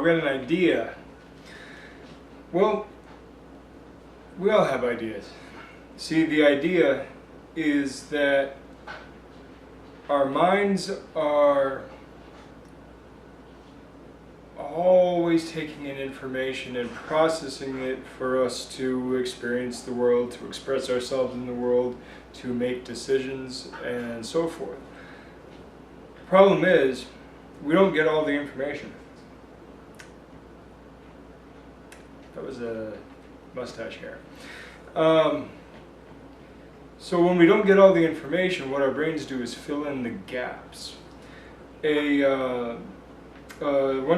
I've got an idea. Well, we all have ideas. See, the idea is that our minds are always taking in information and processing it for us to experience the world, to express ourselves in the world, to make decisions, and so forth. The problem is, we don't get all the information. That was a mustache hair. So when we don't get all the information, what our brains do is fill in the gaps. One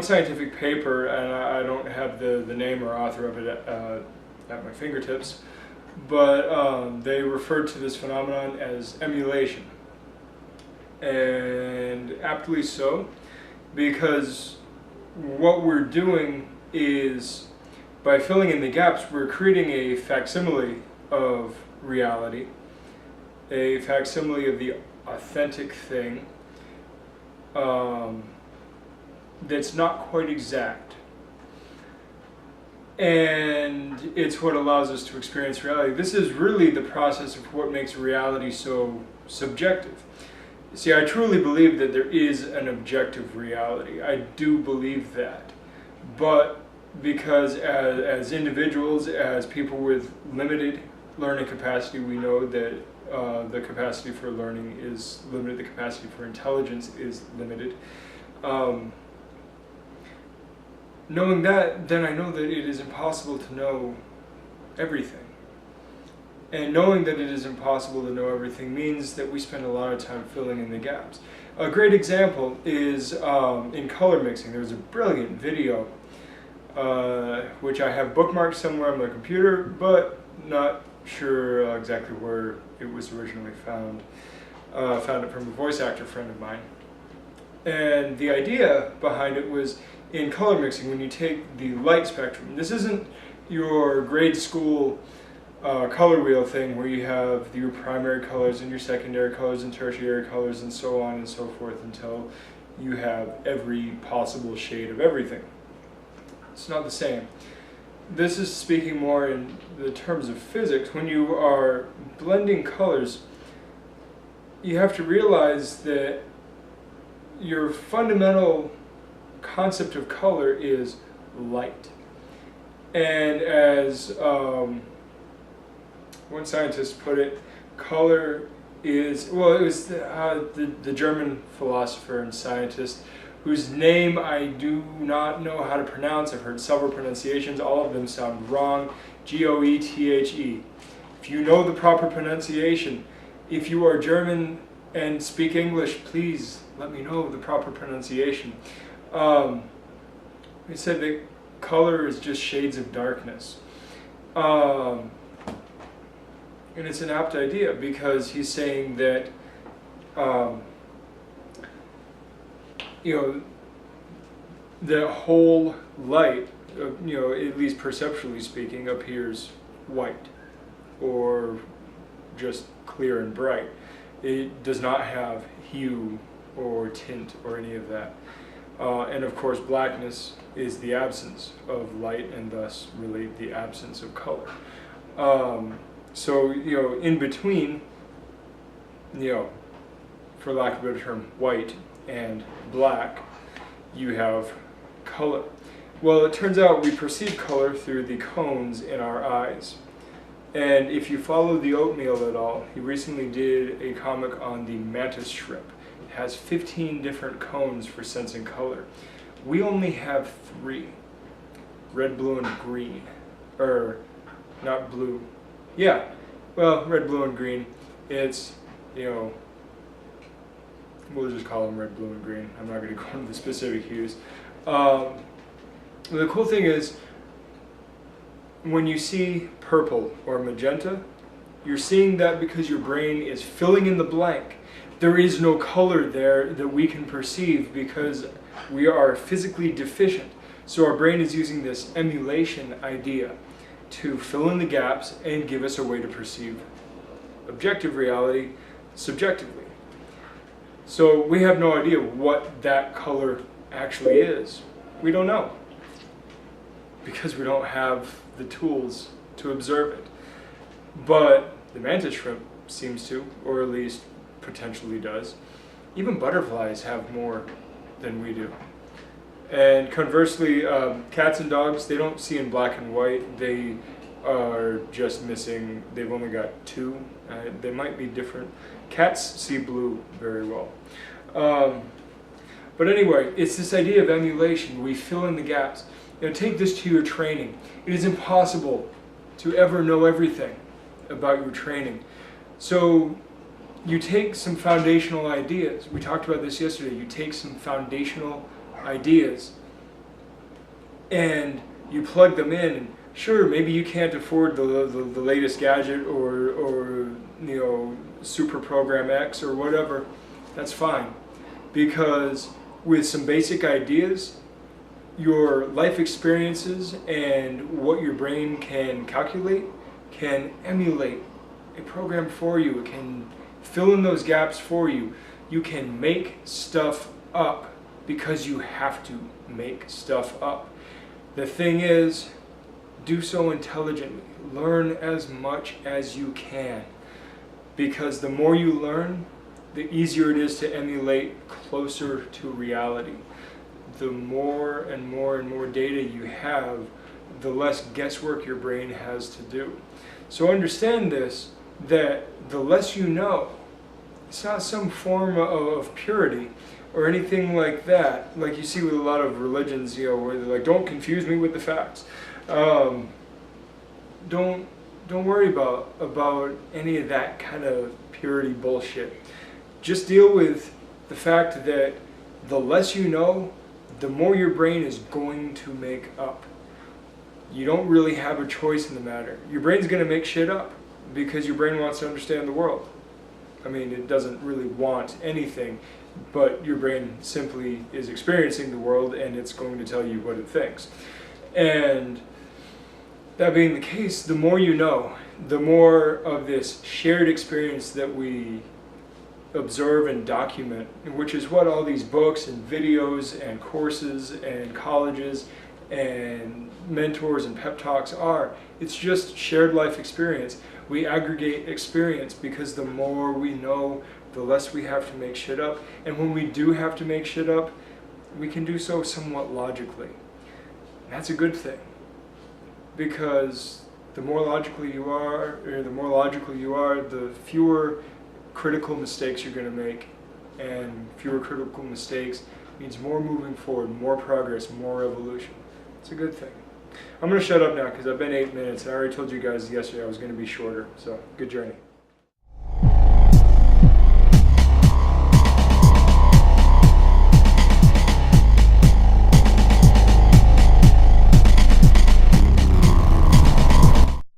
scientific paper, and I don't have the name or author of it at my fingertips, but they referred to this phenomenon as emulation. And aptly so, because what we're doing is, by filling in the gaps, we're creating a facsimile of reality, a facsimile of the authentic thing that's not quite exact. And it's what allows us to experience reality. This is really the process of what makes reality so subjective. See, I truly believe that there is an objective reality. I do believe that. But because as individuals, as people with limited learning capacity, we know that the capacity for learning is limited, the capacity for intelligence is limited. Knowing that, then I know that it is impossible to know everything. And knowing that it is impossible to know everything means that we spend a lot of time filling in the gaps. A great example is in color mixing. There's a brilliant video which I have bookmarked somewhere on my computer, but not sure exactly where it was originally found. Found it from a voice actor friend of mine. And the idea behind it was, in color mixing, when you take the light spectrum, this isn't your grade school color wheel thing where you have your primary colors and your secondary colors and tertiary colors and so on and so forth until you have every possible shade of everything. It's not the same. This is speaking more in the terms of physics. When you are blending colors, you have to realize that your fundamental concept of color is light. And as one scientist put it, color is, well, it was the German philosopher and scientist whose name I do not know how to pronounce. I've heard several pronunciations, all of them sound wrong. Goethe. If you know the proper pronunciation, if you are German and speak English, please let me know the proper pronunciation. He said that color is just shades of darkness. And it's an apt idea because he's saying that the whole light, at least perceptually speaking, appears white or just clear and bright. It does not have hue or tint or any of that. And of course, blackness is the absence of light and thus really the absence of color. So, in between, for lack of a better term, white and black, you have color. Well, it turns out we perceive color through the cones in our eyes. And if you follow the oatmeal at all, he recently did a comic on the mantis shrimp. It has 15 different cones for sensing color. We only have 3. Red, blue, and green. Not blue. Yeah, well, red, blue, and green. It's, we'll just call them red, blue, and green. I'm not going to go into the specific hues. The cool thing is, when you see purple or magenta, you're seeing that because your brain is filling in the blank. There is no color there that we can perceive because we are physically deficient. So our brain is using this emulation idea to fill in the gaps and give us a way to perceive objective reality subjectively. So we have no idea what that color actually is. We don't know. because we don't have the tools to observe it. But the mantis shrimp seems to, or at least potentially does. Even butterflies have more than we do. And conversely, cats and dogs, they don't see in black and white. They are just missing, they've only got two. They might be different. Cats see blue very well. But anyway, it's this idea of emulation. We fill in the gaps. You know, take this to your training. It is impossible to ever know everything about your training. So you take some foundational ideas. We talked about this yesterday. You take some foundational ideas and you plug them in. And sure, maybe you can't afford the latest gadget or you know, super program X or whatever. That's fine, because with some basic ideas, your life experiences and what your brain can calculate can emulate a program for you. It can fill in those gaps for you. You can make stuff up because you have to make stuff up. The thing is, do so intelligently. Learn as much as you can, because the more you learn, the easier it is to emulate closer to reality. The more and more and more data you have, the less guesswork your brain has to do. So understand this, that the less you know, it's not some form of purity or anything like that, like you see with a lot of religions, you know, where they're like, don't confuse me with the facts. Don't worry about any of that kind of purity bullshit. Just deal with the fact that the less you know, the more your brain is going to make up. You don't really have a choice in the matter. Your brain's going to make shit up because your brain wants to understand the world. I mean, it doesn't really want anything, but your brain simply is experiencing the world and it's going to tell you what it thinks. And that being the case, the more you know, the more of this shared experience that we observe and document, which is what all these books and videos and courses and colleges and mentors and pep talks are. It's just shared life experience. We aggregate experience because the more we know, the less we have to make shit up. And when we do have to make shit up, we can do so somewhat logically. That's a good thing, because the more logical you are, the fewer critical mistakes you're going to make, and fewer critical mistakes means more moving forward, more progress, more evolution. It's a good thing. I'm going to shut up now because I've been 8 minutes and I already told you guys yesterday I was going to be shorter, so good journey.